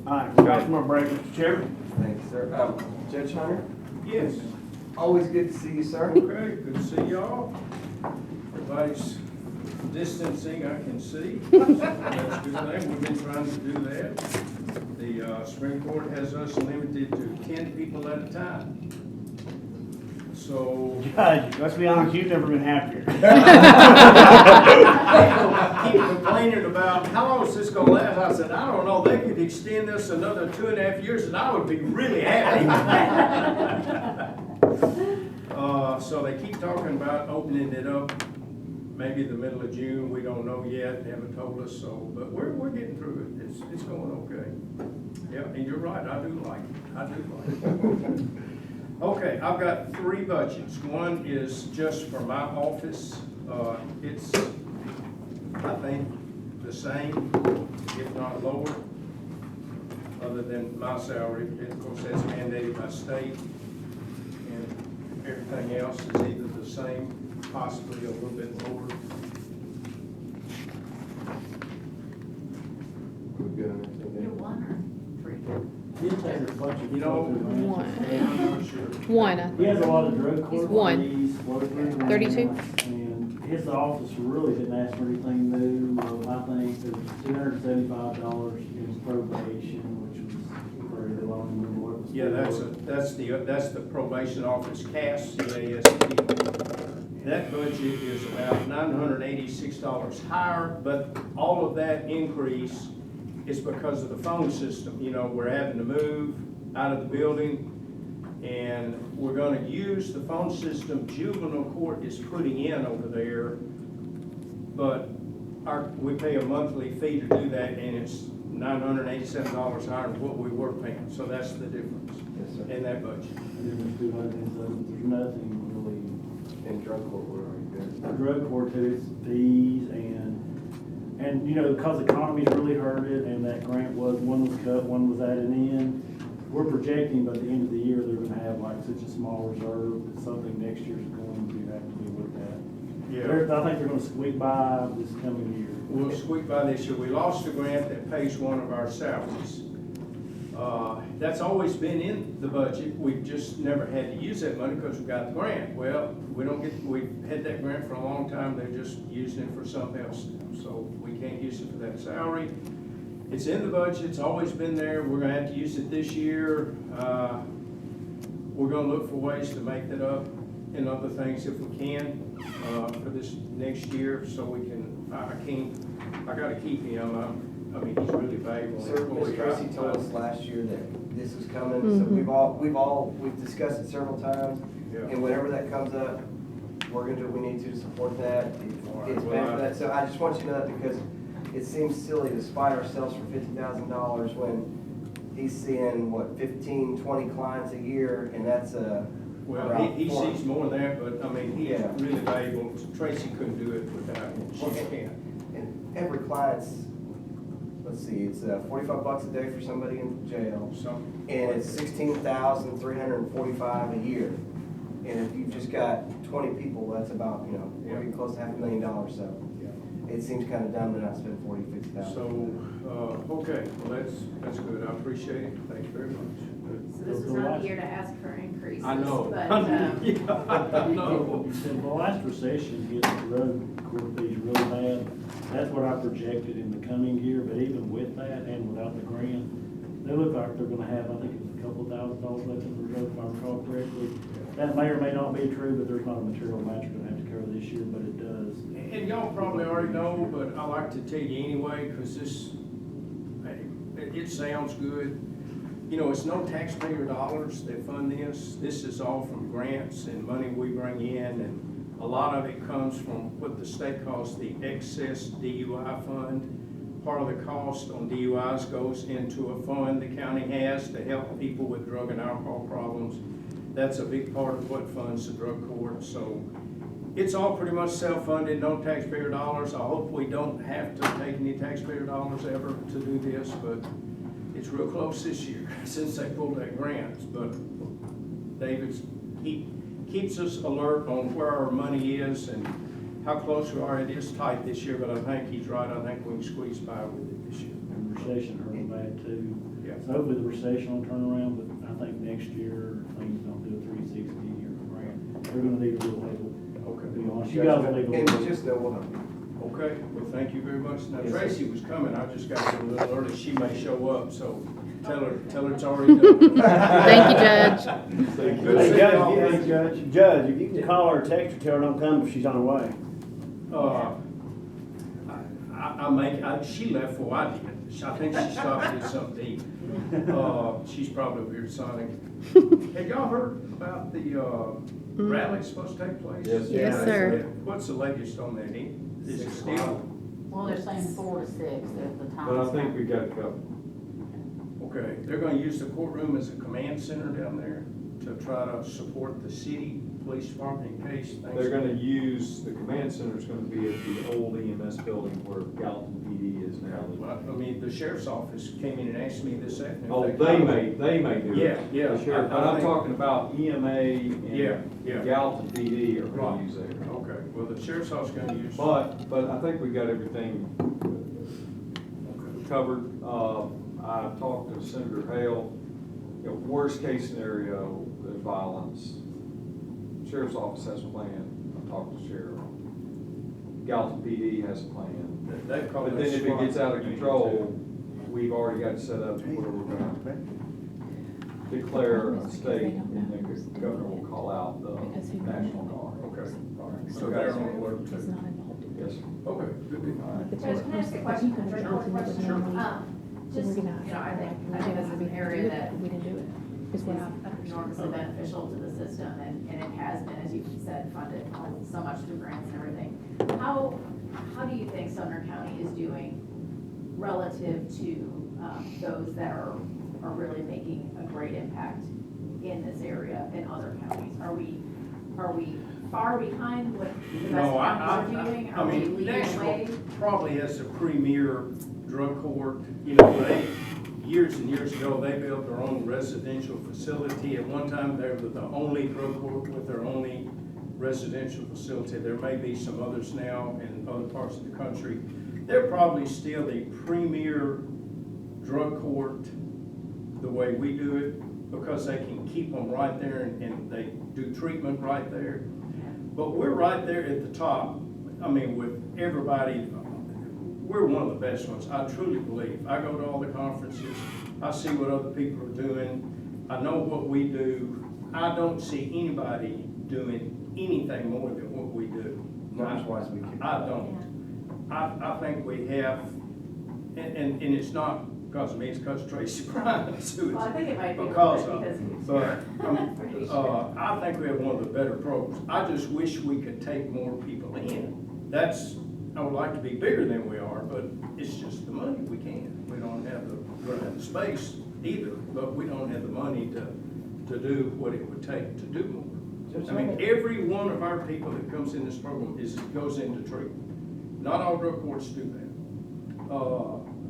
All right, we got some more break, Mr. Chairman. Thank you, sir. Judge Hunter, Yes. always good to see you, sir. Okay, good to see y'all. Everybody's distancing, I can see. That's a good thing. We've been trying to do that. The Supreme Court has us limited to 10 people at a time. So, Judge, let's be honest, you've never been happier. keep complaining about how long is this gonna last? I said, I don't know, they could extend this another 2.5 years and I would be really happy. So they keep talking about opening it up, maybe the middle of June, we don't know yet, they haven't told us so, but we're getting through it, it's going okay. Yeah, and you're right, I do like it. Okay, I've got 3 budgets. One is just for my office. It's, I think, the same, if not lower, other than my salary. Of course, that's mandated by state. And everything else is either the same, possibly a little bit lower. We're good on everything. You're 1 or 3? You know, I'm not sure. One. He has a lot of drug court. One. He's working. 32. And his office really didn't ask for anything new. I think it was $275 in his probation, which was very low. Yeah, that's the probation office, CAS, C-A-S-T. That budget is about $986 higher, but all of that increase is because of the phone system. You know, we're having to move out of the building, and we're gonna use the phone system juvenile court is putting in over there, but we pay a monthly fee to do that, and it's $987 higher than what we were paying, so that's the difference Yes, sir. in that budget. And then there's 200 and something. There's nothing In drug court, we're already good. really. Drug court to its fees and you know, because the economy's really hurted and that grant one was cut, one was added in. We're projecting by the end of the year, they're gonna have like such a small reserve that something next year's going to have to be looked at. I think they're gonna squeak by this coming year. We'll squeak by this year. We lost a grant that pays one of our salaries. That's always been in the budget. We've just never had to use that money because we got the grant. Well, we've had that grant for a long time. They're just using it for something else now. So we can't use it for that salary. It's in the budget. It's always been there. We're gonna have to use it this year. We're gonna look for ways to make that up in other things if we can, for this next year, so we can, I gotta keep him. I mean, he's really valuable. Sir, Ms. Tracy told us last year that this is coming, so we've discussed it several times. Yeah. And whenever that comes up, we're gonna do what we need to support that. It's Well, bad for that, so I just want you to know that because it seems silly to spite ourselves for $50,000 when he's seeing, what, 15, 20 clients a year, and that's Well, around he 4. sees more than that, but I mean, he's Yeah. really valuable. Tracy couldn't do it without him. She can't. And every client's, let's see, it's $45 a day for somebody in jail, and it's $16,345 a year. And if you've just got 20 people, that's about, we're getting close to $500,000, so it seems kind of dumb to not spend $40,000, $50,000. So, okay, well, that's good. I appreciate it. Thank you very much. So this is not the year to ask for increases. I know. But, Yeah, I know. In the last recession, hit the drug court fees really bad. That's what I projected in the coming year, but even with that and without the grant, they look like they're gonna have, I think it's a couple $1,000s left in the reserve, if I recall correctly. That may or may not be true, but there's not a material match we're gonna have to cover this year, but it does. And y'all probably already know, but I like to tell you anyway, because it sounds good. You know, it's no taxpayer dollars that fund this. This is all from grants and money we bring in, and a lot of it comes from what the state calls the excess DUI fund. Part of the cost on DUIs goes into a fund the county has to help people with drug and alcohol problems. That's a big part of what funds the drug court. So it's all pretty much self-funded, no taxpayer dollars. I hope we don't have to take any taxpayer dollars ever to do this, but it's real close this year since they pulled that grant. But he keeps us alert on where our money is and how close we are. It is tight this year, but I think he's right. I think we can squeeze by with it this year. And recession hurt bad too. Yeah. So hopefully the recession will turn around, but I think next year, things don't do a 360 or grant. They're gonna need a little help, to be Okay. honest. You guys will need a And little help. just know we'll help you. Okay, well, thank you very much. Now Yes, sir. Tracy was coming, I just got here a little early, she may show up, so tell her it's already done. Thank you, Judge. Good to Hey, see Judge, y'all. if you- Judge, if you can call her or text her, tell her don't come if she's on her way. She left before I did. I think she stopped to get something to eat. She's probably over here signing. Have y'all heard about the, rally supposed to take place? Yes. Yes, sir. What's the latest on that? Is it still? Well, they're saying 4 to 6 at the time. But I think we got a couple. Okay, they're gonna use the courtroom as a command center down there to try to support the city police department in case things. They're gonna use, the command center's gonna be at the old EMS building where Gallatin PD is now. Well, I mean, the sheriff's office came in and asked me this afternoon. Oh, if they could. may do it. Yeah, yeah. The sheriff, but I I'm think- talking about EMA Yeah, and yeah. Gallatin PD are Right. gonna use there. Okay, well, the sheriff's office gonna use. But I think we got everything covered. I talked to Senator Hale, worst case scenario, there's violence. Sheriff's office has a plan. I talked to sheriff. Gallatin PD has a plan. That called But then if it gets out of control, we've already got it set up where we're gonna declare a state and then the governor will call out the National Guard. Okay. So So they're guys, on alert too. yes. Okay, good, good. Judge, can I ask a question? Just, you know, I think this is an area that We didn't do it, is what I is enormously beneficial to the system, and it has been, as you said, funded so much through grants and everything. How do you think Sumner County is doing relative to those that are really making a great impact in this area in other counties? Are we far behind what the best No, counties are doing? I Are we mean, leading the Nashville way? probably has the premier drug court. You know, years and years ago, they built their own residential facility. At one time, they were the only drug court with their only residential facility. There may be some others now in other parts of the country. They're probably still the premier drug court the way we do it, because they can keep them right there and they do treatment right there. But we're right there at the top. I mean, with everybody, we're one of the best ones, I truly believe. I go to all the conferences, I see what other people are doing, I know what we do. I don't see anybody doing anything more than what we do. Not as wise as we can. I don't. I think we have, and it's not because of me, it's because Tracy Grimes, who Well, I is think it might be because because of. he's But, pretty sure. I think we have one of the better programs. I just wish we could take more people in. I would like to be bigger than we are, but it's just the money, we can't. We don't have the space either, but we don't have the money to do what it would take to do more. I mean, every one of our people that comes in this program goes into treatment. Not all drug courts do that.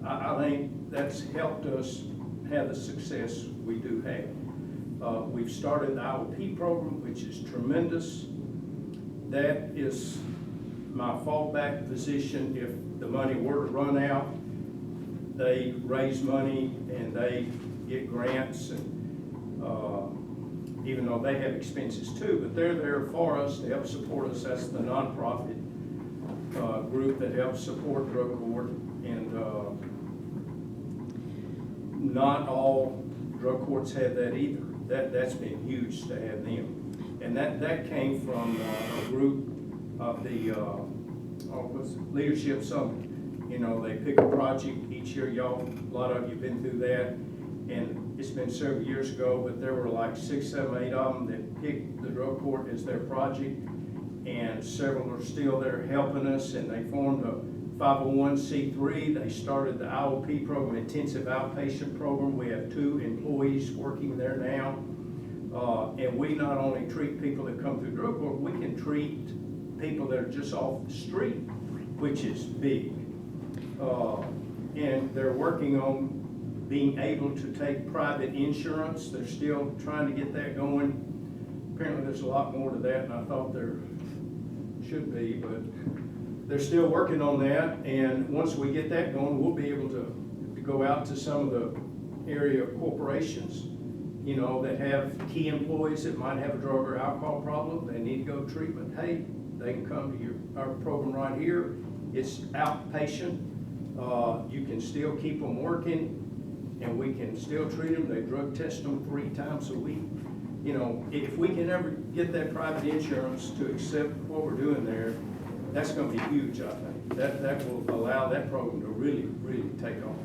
I think that's helped us have the success we do have. We've started the IOP program, which is tremendous. That is my fallback position. If the money were to run out, they raise money and they get grants, and even though they have expenses too, but they're there for us to help support us. That's the nonprofit group that helps support drug court, and not all drug courts have that either. That's been huge to have them, and that came from a group of the Leadership Summit. You know, they pick a project each year. Y'all, a lot of you've been through that, and it's been several years ago, but there were like 6, 7, 8 of them that picked the drug court as their project, and several are still there helping us, and they formed a 501c3. They started the IOP program, Intensive Outpatient Program. We have 2 employees working there now, and we not only treat people that come through drug court, we can treat people that are just off the street, which is big. And they're working on being able to take private insurance. They're still trying to get that going. Apparently there's a lot more to that than I thought there should be, but they're still working on that. And once we get that going, we'll be able to go out to some of the area corporations, you know, that have key employees that might have a drug or alcohol problem, they need to go to treatment. Hey, they can come to our program right here. It's outpatient. You can still keep them working, and we can still treat them. They drug test them 3 times a week. You know, if we can ever get that private insurance to accept what we're doing there, that's gonna be huge, I think. That will allow that program to really, really take off.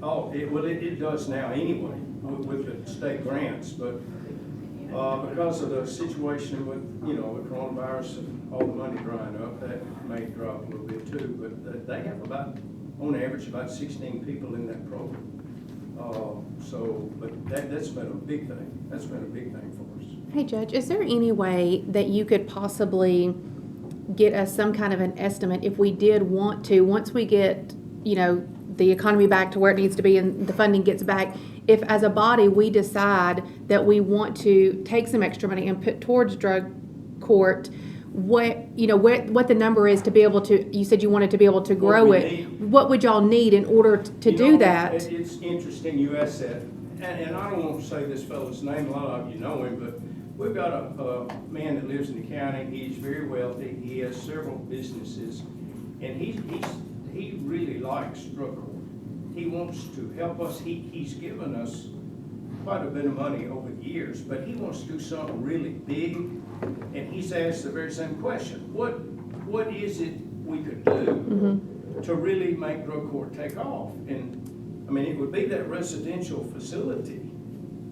Oh, it does now anyway, with the state grants, but, because of the situation with, you know, with coronavirus and all the money drying up, that may drop a little bit too, but they have about, on average, about 16 people in that program. But that's been a big thing. That's been a big thing for us. Hey, Judge, is there any way that you could possibly get us some kind of an estimate if we did want to, once we get, you know, the economy back to where it needs to be and the funding gets back, if as a body we decide that we want to take some extra money and put towards drug court, what the number is to be able to, you said you wanted to be able to grow it. What would y'all need in order to You do know, that? It's interesting you asked that, and I don't want to say this fellow's name, a lot of you know him, but we've got a man that lives in the county. He's very wealthy. He has several businesses, and he really likes drug court. He wants to help us. He's given us quite a bit of money over the years, but he wants to do something really big, and he's asked the very same question. What is it we could do to really make drug court take off? And I mean, it would be that residential facility.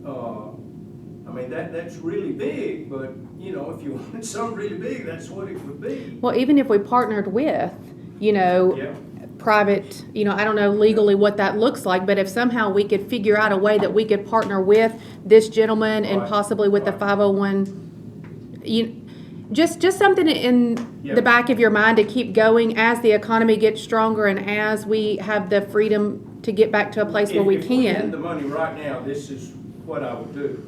I mean, that's really big, but you know, if you wanted something really big, that's what it would be. Well, even if we partnered with, you know, Yeah. private, you know, I don't know legally what that looks like, but if somehow we could figure out a way that we could partner with this gentleman and Right. possibly with the Right. 501, just something in Yeah. the back of your mind to keep going as the economy gets stronger and as we have the freedom to get back to a place where we If we had can. the money right now, this is what I would do.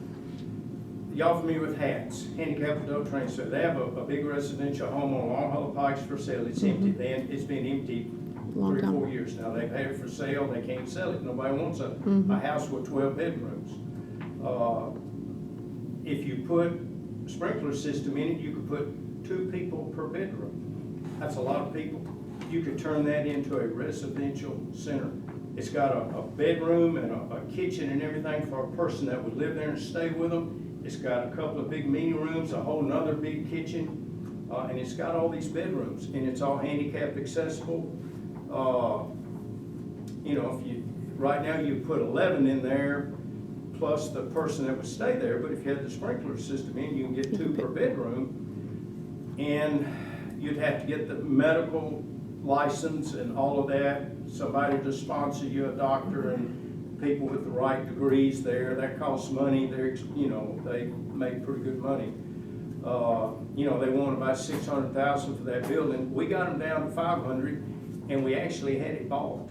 Y'all familiar with HATS, Handicap Adult Training Center? They have a big residential home on Long Hollow Pikes for sale. It's empty. It's been empty Long 3 or time. 4 years now. They've had it for sale. They can't sell it. Nobody wants a house with 12 bedrooms. If you put a sprinkler system in it, you could put 2 people per bedroom. That's a lot of people. You could turn that into a residential center. It's got a bedroom and a kitchen and everything for a person that would live there and stay with them. It's got a couple of big meeting rooms, a whole nother big kitchen, and it's got all these bedrooms, and it's all handicap accessible. You know, right now you put 11 in there, plus the person that would stay there, but if you had the sprinkler system in, you can get 2 per bedroom, and you'd have to get the medical license and all of that, somebody to sponsor you, a doctor, and people with the right degrees there. That costs money. You know, they make pretty good money. You know, they want about $600,000 for that building. We got them down to $500,000, and we actually had it bought.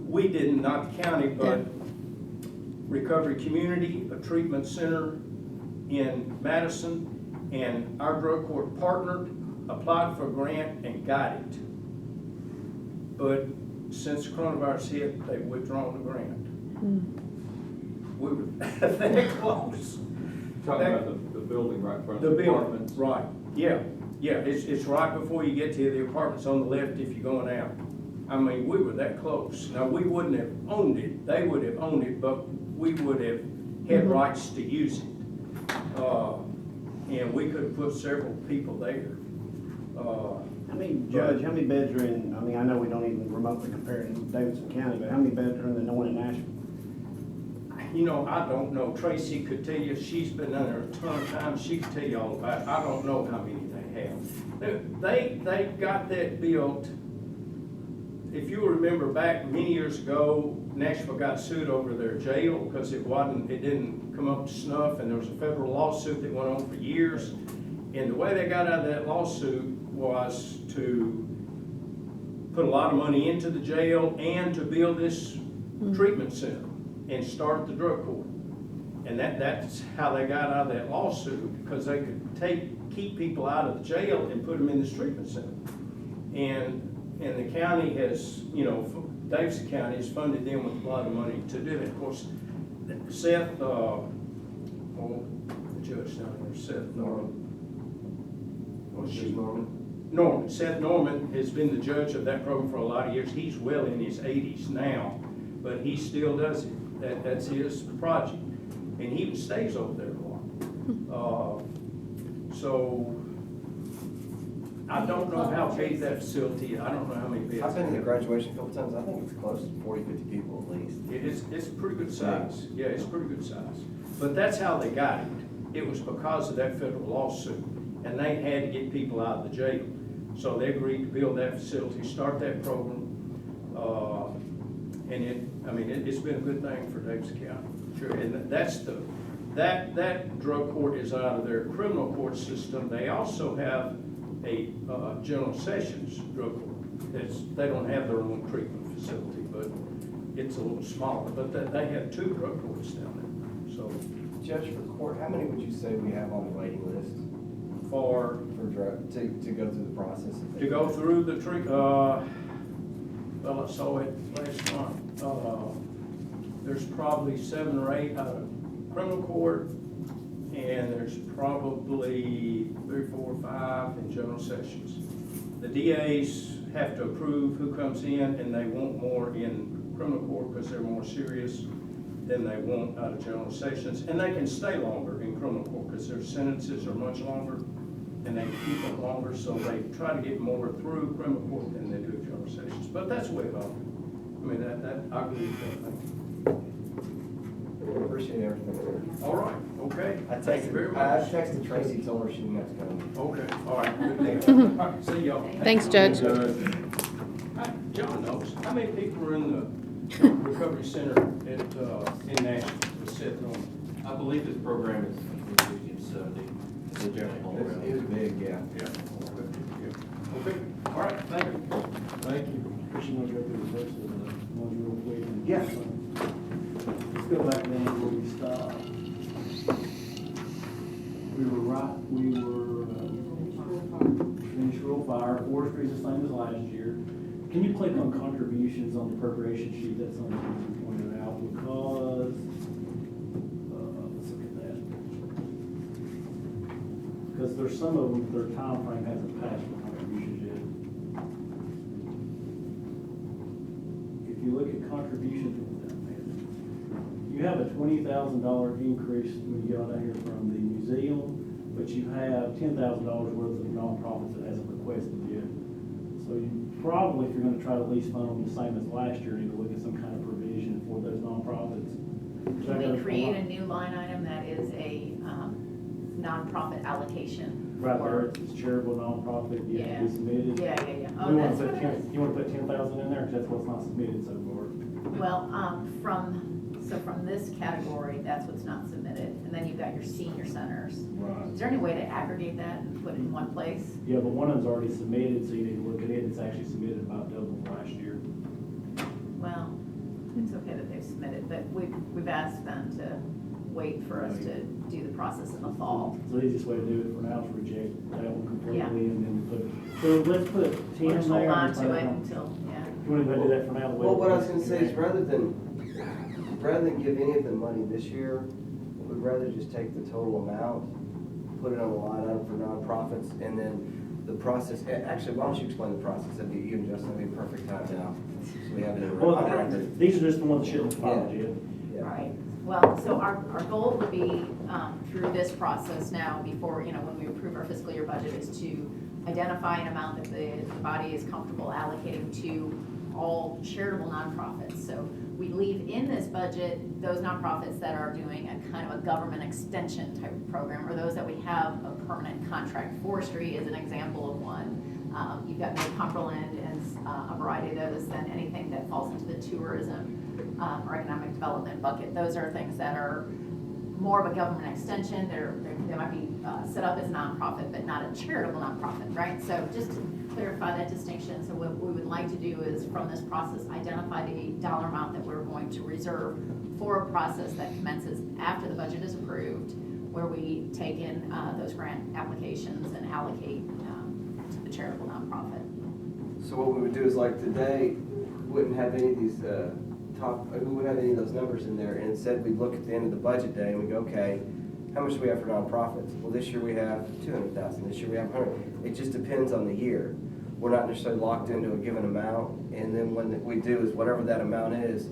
We didn't, not the county, but Recovery Community, a treatment center in Madison, and our drug court partnered, applied for a grant, and got it. But since coronavirus hit, they've withdrawn the grant. We were that close. Talking about the building right in front The of the building, apartments. right, yeah, it's right before you get to the apartments on the left if you're going out. I mean, we were that close. Now, we wouldn't have owned it, they would have owned it, but we would have had rights to use it. And we could have put several people there. Judge, how many beds are in, I mean, I know we don't even remotely compare it to Davidson County, but how many beds are in the one in Nashville? You know, I don't know. Tracy could tell you, she's been under a ton of time, she could tell you all about it. I don't know how many they have. They got that built. If you remember back many years ago, Nashville got sued over their jail because it didn't come up to snuff, and there was a federal lawsuit that went on for years. And the way they got out of that lawsuit was to put a lot of money into the jail and to build this treatment center and start the drug court. And that's how they got out of that lawsuit, because they could keep people out of the jail and put them in this treatment center. And And the county has, Davidson County has funded them with a lot of money to do it. Of course, Seth, the judge down there, Seth Norman. Judge Norman? Norman, Seth Norman has been the judge of that program for a lot of years. He's well in his 80s now, but he still does it. That's his project. And he stays over there a lot. So I don't know how big that facility is. I don't know how many beds. I've been to the graduation a couple times, I think it's close to 40, 50 people at least. It's a pretty good size. Yeah, it's pretty good size. But that's how they got it. It was because of that federal lawsuit. And they had to get people out of the jail. So they agreed to build that facility, start that program. And it's been a good thing for Davidson County. Sure, and that drug court is out of their criminal court system. They also have a general sessions drug court. They don't have their own treatment facility, but it's a little smaller. But they have 2 drug courts down there. So Judge, for court, how many would you say we have on the waiting list for drug, to go through the process? to go through the well, I saw it last month. There's probably 7 or 8 out of criminal court, and there's probably 3, 4, 5 in general sessions. The DAs have to approve who comes in, and they want more in criminal court because they're more serious than they want out of general sessions. And they can stay longer in criminal court because their sentences are much longer, and they keep them longer, so they try to get more through criminal court than they do general sessions. But that's way about it. I mean, I agree with that. Appreciate everything, sir. All right, okay. Thank you very I much. texted Tracy, told her she knew that's coming. Okay, all right, good deal. All right, see y'all. Thanks, Judge. John knows, how many people are in the recovery center in Nashville with Seth Norman? I believe this program is between 50 and 70. It's a general all around. It was big, yeah. Okay, all right, thank you. Thank you. Chris, you want to go through the rest of the ones real quick? Yeah. Let's go back down to where we stopped. Finished rural fire, forestry is the same as last year. Can you click on contributions on the appropriation sheet? That's something we pointed out because, let's look at that. Because there's some of them, their time frame hasn't passed for contributions yet. If you look at contributions, you have a $20,000 increase when you get on down here from the museum, but you have $10,000 worth of nonprofits that hasn't requested yet. So you probably, if you're gonna try to at least fund them the same as last year, need to look at some kind of provision for those nonprofits. Can we create a new line item that is a nonprofit allocation? Right for- there, it's charitable nonprofit, you have to be Yeah. submitted. Yeah. Oh, We wanna that's put what it 10, is. you wanna put 10,000 in there, because that's what's not submitted so far. Well, from this category, that's what's not submitted, and then you've got your senior centers. Right. Is there any way to aggregate that and put it in one place? Yeah, but one of them's already submitted, so you need to look at it, it's actually submitted about double last year. Well, it's okay that they've submitted, but we've asked them to wait for us to do the process in the fall. So the easiest way to do it for now is reject that one completely Yeah. and then put, so let's put 10 We'll there. just hold on and to put it on- until, yeah. You wanna go do that for now? Well, what I was gonna say is rather than give any of the money this year, we'd rather just take the total amount, put it on the line item for nonprofits, and then the process, actually, why don't you explain the process? That'd be, you and Justin, that'd be a perfect time now. So we have it on Well, record. these are just the ones that shouldn't have filed yet. Yeah. Right, well, so our goal would be, through this process now, before, when we approve our fiscal year budget, is to identify an amount that the body is comfortable allocating to all charitable nonprofits. So we leave in this budget those nonprofits that are doing a kind of a government extension type of program, or those that we have a permanent contract. Forestry is an example of one. You've got New Cumberland and a variety of those, then anything that falls into the tourism or economic development bucket. Those are things that are more of a government extension. They might be set up as a nonprofit, but not a charitable nonprofit, right? So just to clarify that distinction, so what we would like to do is, from this process, identify the dollar amount that we're going to reserve for a process that commences after the budget is approved, where we take in those grant applications and allocate to the charitable nonprofit. So what we would do is like today, we wouldn't have any of these, we wouldn't have any of those numbers in there. And instead, we'd look at the end of the budget day and we go, okay, how much do we have for nonprofits? Well, this year we have 200,000, this year we have 100. It just depends on the year. We're not necessarily locked into a given amount. And then when we do is whatever that amount is,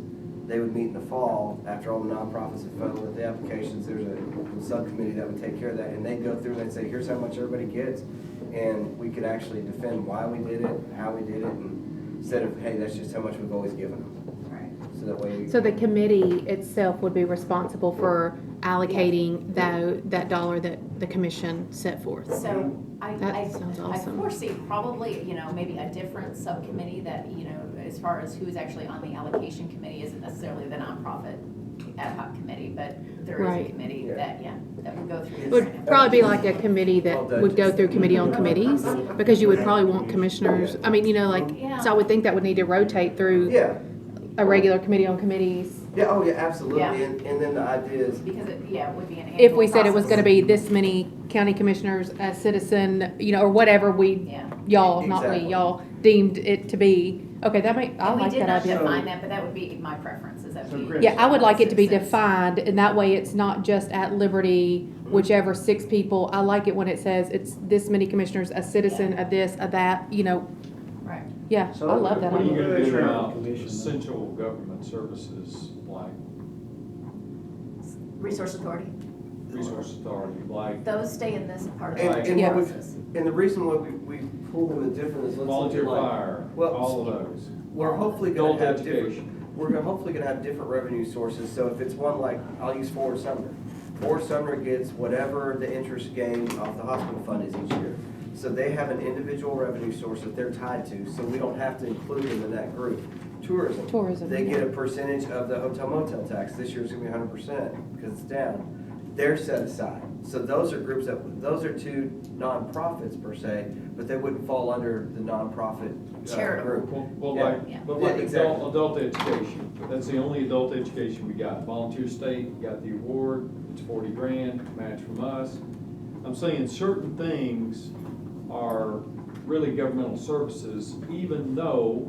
they would meet in the fall after all the nonprofits have filled with the applications. There's a subcommittee that would take care of that. And they'd go through and they'd say, here's how much everybody gets. And we could actually defend why we did it, how we did it, and instead of, hey, that's just how much we've always given them. Right. So that way. So the committee itself would be responsible for allocating that dollar that the commission set forth. So That sounds I awesome. foresee probably, maybe a different subcommittee that, as far as who's actually on the allocation committee isn't necessarily the nonprofit ad hoc committee, but there is a Right. committee Yeah. that would go through. It this. would probably be like a committee that would go through committee on committees, because you would probably want commissioners, I mean, Yeah. so I would think that would need to rotate through Yeah, a regular committee on committees. yeah, oh yeah, absolutely. Yeah. And then the idea is, Because it would be an annual If we said it was process. gonna be this many county commissioners, a citizen, or whatever Yeah. y'all, not we, Exactly. y'all deemed it to be. Okay, I And like we that did not idea. define that, but that would be my preference, is that So we. Chris- Yeah, I would like it to be Citizens. defined, and that way it's not just at liberty, whichever 6 people. I like it when it says it's this many commissioners, a citizen, a this, a that, Right. yeah, So I love that What are you idea. gonna do Sure. about Commission. essential government services like Resource Authority, resource authority, like those stay in this part of the and, budget and what process. and the reason why we pull them in different is let's look volunteer at like, fire, well, all of those. we're hopefully gonna Adult have education. different, hopefully gonna have different revenue sources. So if it's one like, I'll use Forward Sumner. Forward Sumner gets whatever the interest gain off the hospital fund is each year. So they have an individual revenue source that they're tied to, so we don't have to include them in that group. Tourism. They get a percentage of the hotel motel tax. This year it's gonna be 100% because it's down. They're set aside. So those are groups those are 2 nonprofits per se, but they wouldn't fall under the nonprofit Charitable. group. Well, Yeah. like, Yeah. but like Yeah, exactly. adult education, that's the only adult education we got. Volunteer state, we got the award, it's 40 grand, match from us. I'm saying certain things are really governmental services, even though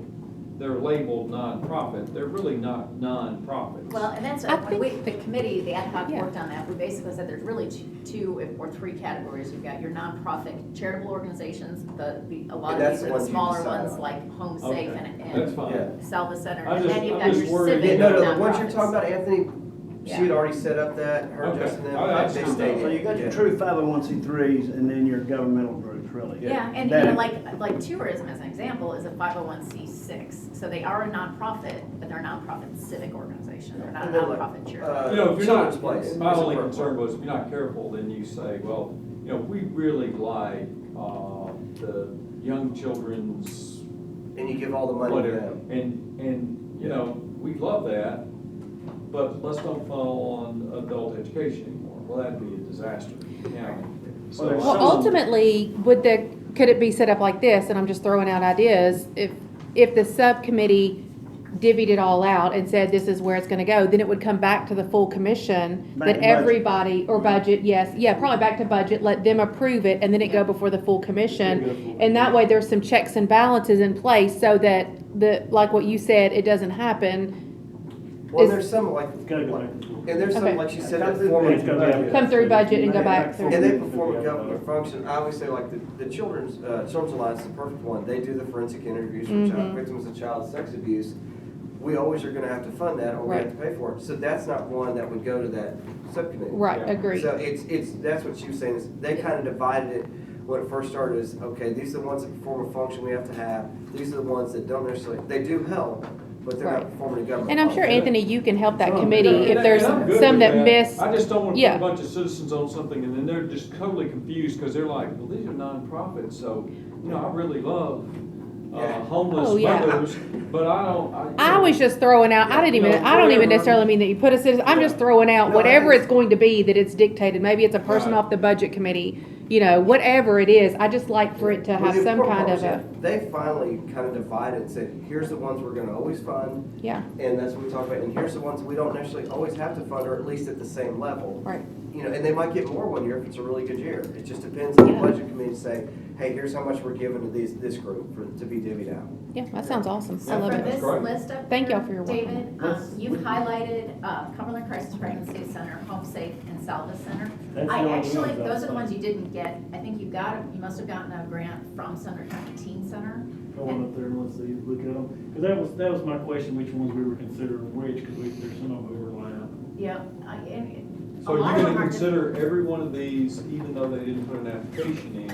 they're labeled nonprofit, they're really not nonprofits. Well, and that's, I when think- the committee, the ad hoc Yeah. worked on that, we basically said there's really 2 or 3 categories. You've got your nonprofit charitable organizations, a lot And of that's these are the the ones you smaller decide ones on. like Home Okay, Safe that's and fine. Yeah. Salva Center. I'm And just- then you've I'm got your just worried- civic Yeah, no, the ones you're nonprofits. talking about, Anthony, she had Yeah. already set up that, her, Okay. Justin, them, I they understand. stated. So you got your Yeah. true 501c3s and then your governmental groups, really. Yeah, and That- like tourism as an example is a 501c6. So they are a nonprofit, but they're a nonprofit civic organization. They're not a And then like, nonprofit charity. You know, if you're not, Children's Place my is a only perfect concern one. was, if you're not careful, then you say, well, we really like, the young children's And you give all the money to whatever. them. And, we love that, but let's don't fall on adult education anymore. Well, that'd be a disaster, So, there's Well, some- ultimately, could it be set up like this, and I'm just throwing out ideas, if the subcommittee divvied it all out and said this is where it's gonna go, then it would come back to the full commission, Back that to budget. everybody, or budget, yes, yeah, probably back to budget, let them approve it, and then it go before the full commission. And that way, there's some checks and balances in place, so that like what you said, it doesn't happen. Well, Is- there's some like, It's gotta go back to the floor. and there's some, Okay. like you said, Come that through form budget. of. Come through budget and go back. And they perform a government function. I always say like the Children's Alliance is the perfect one. They do the forensic interviews for child victims of child sex abuse. We always are gonna have to fund that or we have Right. to pay for it. So that's not one that would go to that subcommittee. Right, Yeah. agreed. So that's what she was saying, is they kind of divided it, when it first started is, okay, these are the ones that perform a function we have to have, these are the ones that don't necessarily, they do help, but they're Right. not performing a government And I'm sure, function. Anthony, you can help that And committee if I'm there's good some with that miss. I just don't want to Yeah. put a bunch of citizens on something and then they're just totally confused because they're like, well, these are nonprofits, so, I really love Yeah. homeless Oh, yeah. mothers, but I don't. I was just throwing out, I don't even whatever. necessarily mean that you put a citizen, I'm just throwing out No, whatever I- it's going to be that it's dictated. Maybe it's a person Right. off the budget committee, whatever it is. I just like for it to Well, have the some important kind part of is a, that they finally kind of divided and said, here's the ones we're gonna always fund, yeah, and that's what we talk about, and here's the ones we don't necessarily always have to fund, or at least at the same level. right. And they might get more one year if it's a really good year. It just depends on the Yeah. budget committee to say, hey, here's how much we're giving to this group to be divvied out. Yeah, that sounds awesome. I So love for it. this great. list up Thank there, y'all for your work. David, Let's- you've highlighted Cumberland Crisis Pregnancy Center, Home Safe, and Salva Center. That's the I only actually, ones I those are the was ones you didn't get. I think you must have gotten a grant from Sumner County Teen Center. Go on up there and let's see, look at them. Because that was my question, which ones we were considering which, because there's some of them overlap. Yeah, and a So lot you're of gonna them are. consider every one of these, even though they didn't put an application in,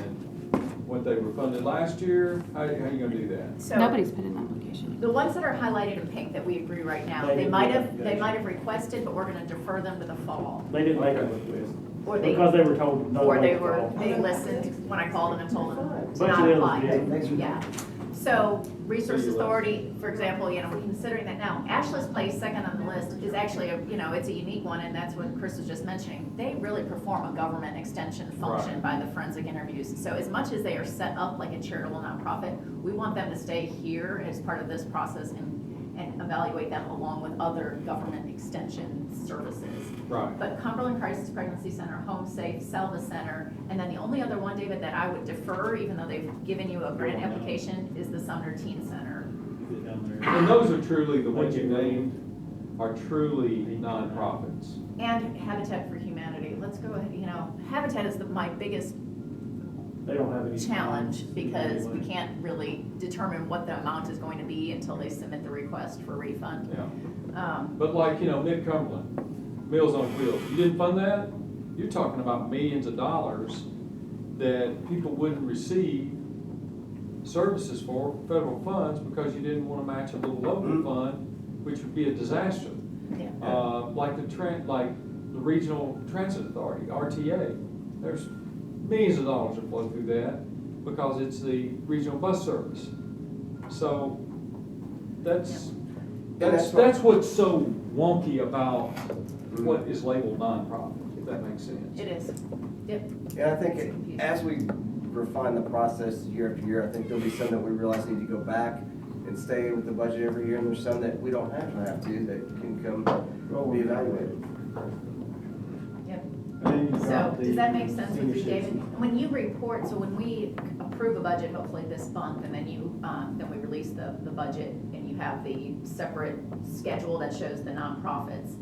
what they were funded last year? How you gonna do that? So Nobody's put in an application. the ones that are highlighted in pink that we agree right now, They they didn't might make have, an they might have requested, but we're gonna defer them to the fall. They didn't make a request. Or they, Because they were told no. or they no were, call. they listened when I called them and told them to Bunch not of others apply. did. Thanks for Yeah, so Resource Authority, for example, you know, we're considering that now. Ashley's Place, second on the list, is actually a, you know, it's a unique one, and that's what Chris was just mentioning. They really perform a government extension function by the forensic interviews. So as much as they are set up like a charitable nonprofit, we want them to stay here as part of this process and evaluate them along with other government extension services. Right. But Cumberland Crisis Pregnancy Center, Home Safe, Selva Center, and then the only other one, David, that I would defer, even though they've given you a grant application, is the Sumner Teen Center. Is it down there? And those are truly, the ones you named are truly nonprofits. And Habitat for Humanity, let's go ahead, you know, Habitat is my biggest They don't have any. challenge, because we can't really determine what the amount is going to be until they submit the request for refund. Yeah. But like, Mid-Cumberland, Meals on Wheels, you didn't fund that? You're talking about millions of dollars that people wouldn't receive services for federal funds because you didn't want to match a little local fund, which would be a disaster. Yeah. Like the Regional Transit Authority, RTA, there's millions of dollars that flow through that because it's the regional bus service. So that's what's so wonky about what is labeled nonprofit, if that makes sense. It is, yep. And I think as we refine the process year after year, I think there'll be some that we realize need to go back and stay with the budget every year, and there's some that we don't have to, that can come be evaluated. Yep. And then you've So, got the does that make sense with senior you, David? citizen. When you report, so when we approve a budget, hopefully this month, and then then we release the budget, and you have the separate schedule that shows the nonprofits,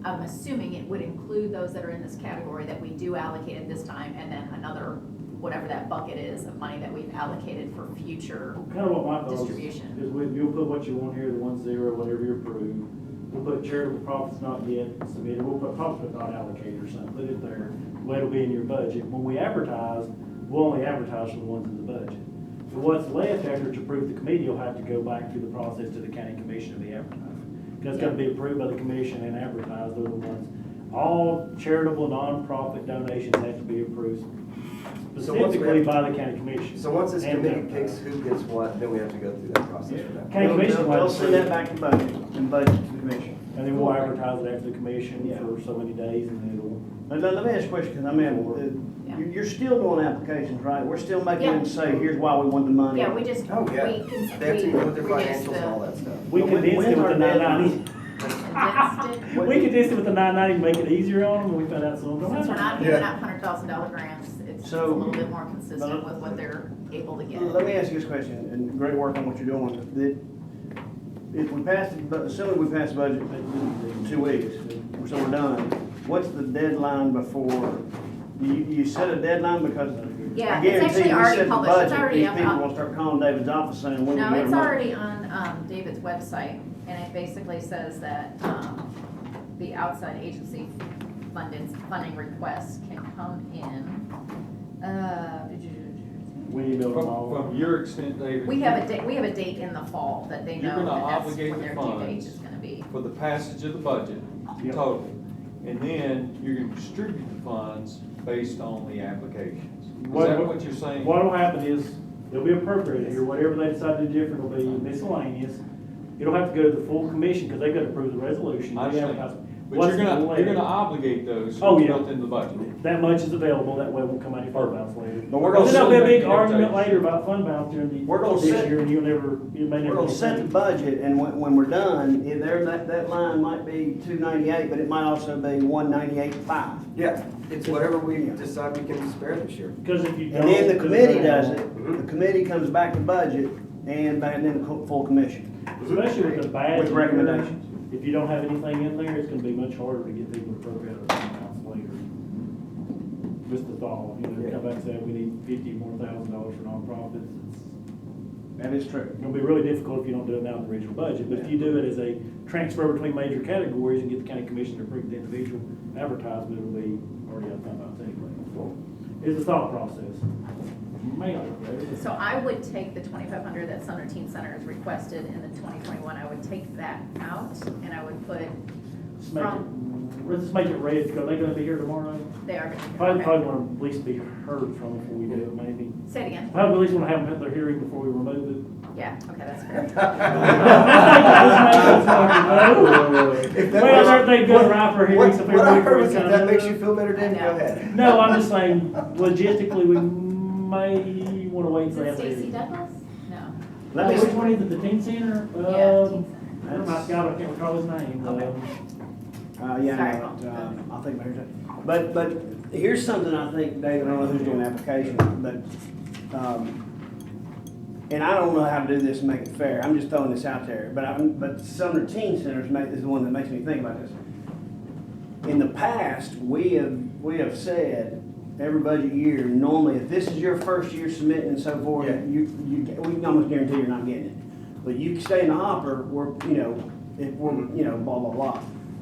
I'm assuming it would include those that are in this category that we do allocate at this time, and then another, whatever that bucket is of money that we've allocated for future. Kind of what my thought Distribution. is you'll put what you want here, the 1-0, whatever you approve. We'll put charitable profits not yet submitted, we'll put profit not allocated or something, put it there, the way it'll be in your budget. When we advertise, we'll only advertise for the ones in the budget. So what's left after it's approved the committee, you'll have to go back through the process to the county commission to be advertised. Because it's gonna be approved by the commission and advertised, they're the ones. All charitable nonprofit donations have to be approved So once we specifically have- by the county commission. So once this And committee advertised. picks who gets what, then we have to go through that process for that. County commission will They'll have send to- that back to budget, and budget to the commission. And then we'll advertise it after the commission Yeah. for so many days, and then it'll. Let me ask you a question, because Yeah. you're still doing applications, right? We're still making Yeah. them say, here's why we want the money. Yeah, we just, Oh, yeah. we They have to include their reduce financials and all that stuff. We But when- condensed when's it with our the 990. condensed it. We condensed it with the 990 to make it easier on them, and we found out some of them. Since we're not Yeah. giving out $100,000 grants, it's a So- little bit more consistent with what they're able to get. Let me ask you this question, and great work on what you're doing. If we pass, assuming we pass the budget in 2 weeks, so we're done, what's the deadline before? You set a deadline because Yeah, I it's guarantee actually you already set the published. It's budget, already these up. people will start calling David's office saying, when do No, we get it's our money? already on David's website, and it basically says that the outside agency funding requests can come in. We emailed them all. From your extent, David. We have a date in the fall that they You're know gonna that that's obligate when the their due date funds. is gonna be. For the passage of the budget, Yep. total. And then you're gonna distribute the funds based on the applications. Is that what you're saying? What'll happen is, it'll be appropriated here, whatever they decide to do different will be miscellaneous. It'll have to go to the full commission, because they've got to approve the resolution. I the understand. advertisement. But What's you're the gonna levy? obligate those Oh, yeah. built in the budget. That much is available, that way it won't come out of your fund balance later. But we're gonna There'll be a big set- argument later about fund balance during the, We're gonna this set- year, and you may We're never. gonna set the budget, and when we're done, that line might be 298, but it might also be 198.5. Yeah, it's whatever we decide we can spare this year. Because if you don't. And then the committee does it. it, the committee comes back to budget, and then the full commission. Especially with the bad. With year, recommendations. If you don't have anything in there, it's gonna be much harder to get people to appropriate our fund balance later. Just the thought, come back and say, we need $50,000 more for nonprofits, That is true. it's gonna be really difficult if you don't do it now in the original budget. But if you do it as a transfer between major categories and get the county commission to approve the individual advertisement, it'll be already out of fund balance anyway. It's a thought process. May not look better. So I would take the 2,500 that Sumner Teen Center has requested in the 2021, I would take that out, and I would put Just make it, from, let's just make it red, are they gonna be here tomorrow? they are Probably, going probably wanna at least be heard from before we do it, maybe. to, say it again, Probably at least wanna have them at their hearing before we remove it. yeah, okay, that's fair. If that Well, makes- aren't they good right for hearings? if What I everybody heard was if kinda that knows? makes you feel better, David, I go know. ahead. No, I'm just saying, logistically, we may wanna wait Is and it have the Stacy hearing. Douglas? No. Let me, Which one is it, the teen center? Yeah, Teen Center. Oh my God, I can't recall his name. Okay. yeah, Sorry, no, Paul. I'll think about it. But here's something I think, David, I don't know who's doing the application, but, and I don't know how to do this and make it fair, I'm just throwing this out there, but Sumner Teen Centers is the one that makes me think about this. In the past, we have said, every budget year, normally, if this is your first year submitting and so forth, Yeah. we can almost guarantee you're not getting it. But you stay in the hopper, if we're, blah, blah, blah.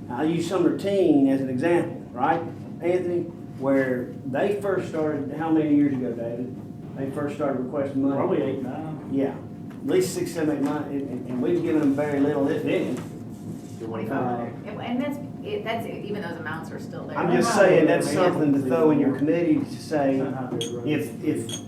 I use Sumner Teen as an example, right, Anthony? Where they first started, how many years ago, David? They first started requesting money? Probably 8, 9. Yeah, at least 6, 7, 8 months, and we've given them very little, if any. 2,500, and that's, even those amounts are still there. I'm just saying, that's something to throw in your committee to say, If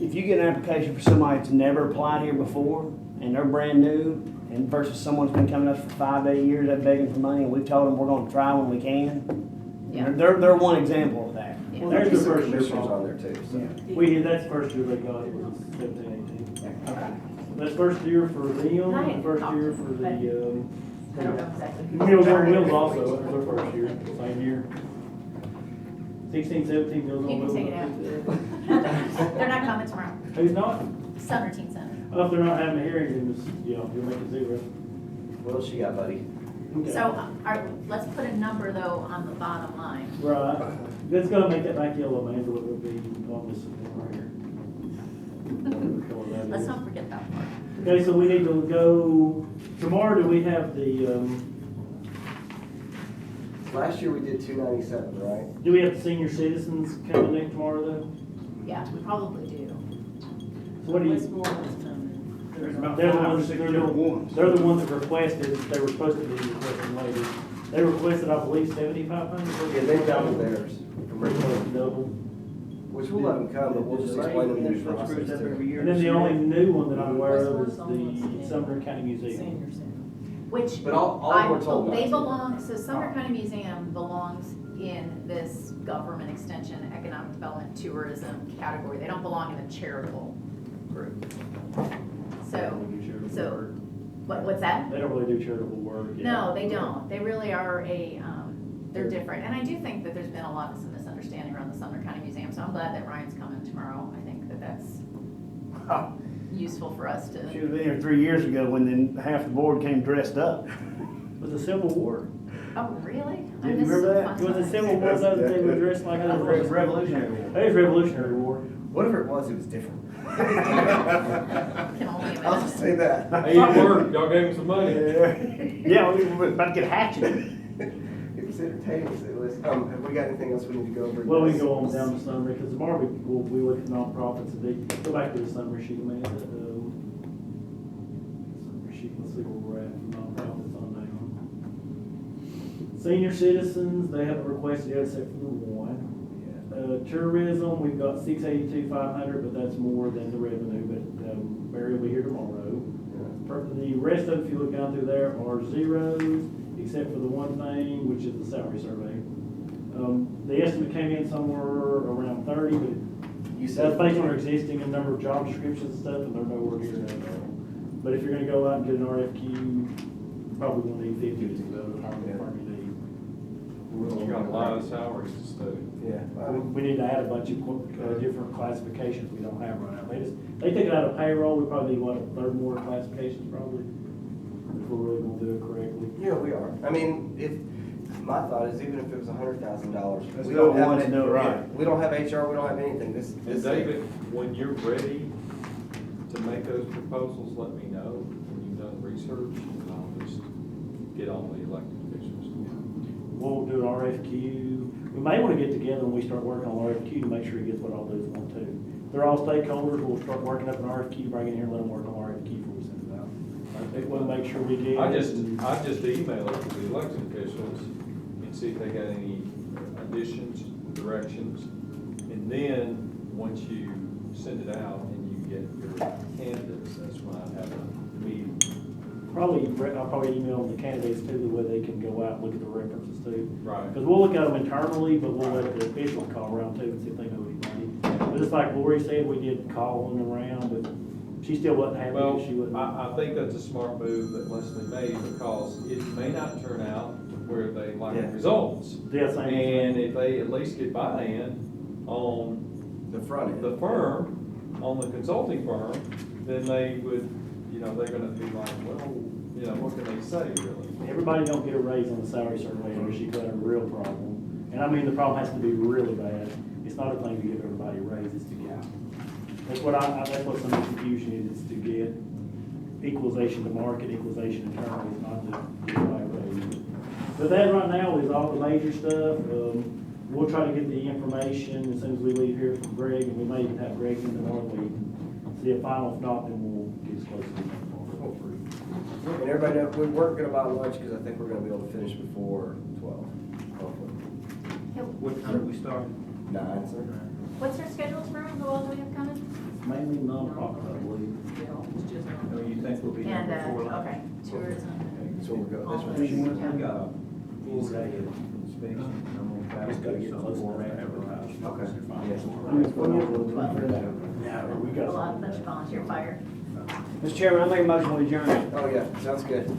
if you get an application for somebody that's never applied here before, and they're brand new, and versus someone's been coming up for 5 to 8 years, they're begging for money, and we've told them we're gonna try when we can. Yeah. They're one example of that. Yeah. Well, there's the Some first year commissioners problem. on there too, so. We did, that's the first year they got it, was 17, 18. That's first year for them, and first year for the, I don't know exactly. who's Meals on starting Wheels this. also, that was their first year, same year. 16, 17 Meals on You Wheels. can take it out. They're not coming tomorrow, Who's not? Sumner Teen Center. Well, if they're not having a hearing, then just, you'll make it 0. What else you got, buddy? Okay. So, let's put a number though on the bottom line. Right, that's gonna make that back yellow, man, so it would be on this right here. Whatever color that Let's is. not forget that part. Okay, so we need to go, tomorrow, do we have the, Last year we did 297, right? do we have the senior citizens coming in tomorrow though? Yeah, we probably do. So what do What's you, more than coming? There's about they're the 5 or ones, 6 they're different the, ones. they're the ones that requested, they were supposed to be requesting later. They requested, I believe, 7,500. Yeah, they doubled theirs. Double. Which we'll let them come, but we'll just explain them the new That screws process up every too. year. And then the only new one that I'm aware of is What's one the Sumner County Museum. Senior center. Which, But all we're told they not to. belong, so Sumner County Museum belongs in this government extension, economic development, tourism category. They don't belong in the charitable group. So, what's that? They don't really do charitable work. yeah. No, they don't. They really are they're different. And I do think that there's been a lot of some misunderstanding around the Sumner County Museum, so I'm glad that Ryan's coming tomorrow. I think that that's useful for us She to, was in here 3 years ago when then half the board came dressed up. Was the Civil War? oh, really? I Yeah, you missed remember some that? fun Was the times. Civil War though that they were dressed like? Revolutionary War. It was Revolutionary War. Whatever it was different. Can only I'll just imagine. say that. Hey, it worked, y'all gave him some money. Yeah, we were about to get hatchet. It was entertaining, so let's, have we got anything else we need to go over? Well, we can go on down to summary, because tomorrow we look at nonprofits, and they, go back to the summary sheet, man. Summary sheet, let's see where we're at for nonprofits on down. Senior citizens, they haven't requested yet except for the one. Tourism, we've got 682,500, but that's more than the revenue, but, Barry will be here tomorrow. The rest of, if you look down through there, are zeros. except for the one thing, which is the salary survey. The estimate came in somewhere around 30, but You that's said. based on our existing and number of job descriptions and stuff, and they're nowhere near that now. But if you're gonna go out and get an RFQ, probably gonna need 50 to go to the firm you need. You got a lot of salaries to study. Yeah. We need to add a bunch of different classifications we don't have right now. They take it out of payroll, we probably need, what, a third more classifications probably, if we're really gonna do it correctly. Yeah, we are. I mean, my thought is even if it was $100,000. Let's we go don't have once an- and do it right. We don't have HR, we don't have anything. And David, when you're ready to make those proposals, let me know, when you've done research, and I'll just get on the elected officials. We'll do an RFQ. We may want to get together when we start working on RFQ to make sure he gets what all those want to. They're all stakeholders, we'll start working up an RFQ, bring it in here and let them work on RFQ before we send it out. I think we'll make sure we get. I just email it to the elected officials and see if they got any additions, directions. And then, once you send it out and you get your candidates, that's when I have a meeting. I'll probably email the candidates too, the way they can go out and look at the references too. Right. Because we'll look at them internally, but we'll let the officials call around too and see if they know anybody. But just like Lori said, we did calling around, but she still wasn't happy Well, because she wasn't. I think that's a smart move that Leslie made, because it may not turn out where they like the Yeah. results. Yeah, same. And if they at least get buy-in on The front end. the firm, on the consulting firm, then they would, they're gonna be like, well, what can they say, really? Everybody don't get a raise on the salary survey, or she's got a real problem. And I mean, the problem has to be really bad. It's not a thing to give everybody a raise, it's to get. That's what that's what some of the confusion is to get equalization to market, equalization internally, it's not to get everybody a raise. But that right now is all the major stuff. We'll try to get the information as soon as we leave here from Greg, and we may even have Greg in the morning, we can see a final, if not, then we'll get as close as we can. And everybody know, we weren't gonna buy lunch because I think we're gonna be able to finish before 12. Hopefully. What time do we start? 9, sir. What's your schedule tomorrow? Who all do we have coming? Mainly non-profit, I believe. Oh, you think we'll be done And, before lunch? okay, tourism. That's what we're going, that's what All we those, should. yeah. We got a full day of inspection. I'm gonna try Just gotta to get do close something to more that. advertised. Okay. Yeah, we A got lot, some. bunch of volunteer fire. Mr. Chairman, I make a motion to adjourn. Oh, yeah, sounds good.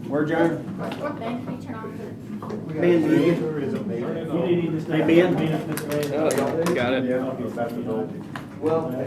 We're adjourned. Ben, can you turn off the? Ben, do you get? You need to stay. Hey, Ben. Mr. Mayor. Got it. Yeah. Well,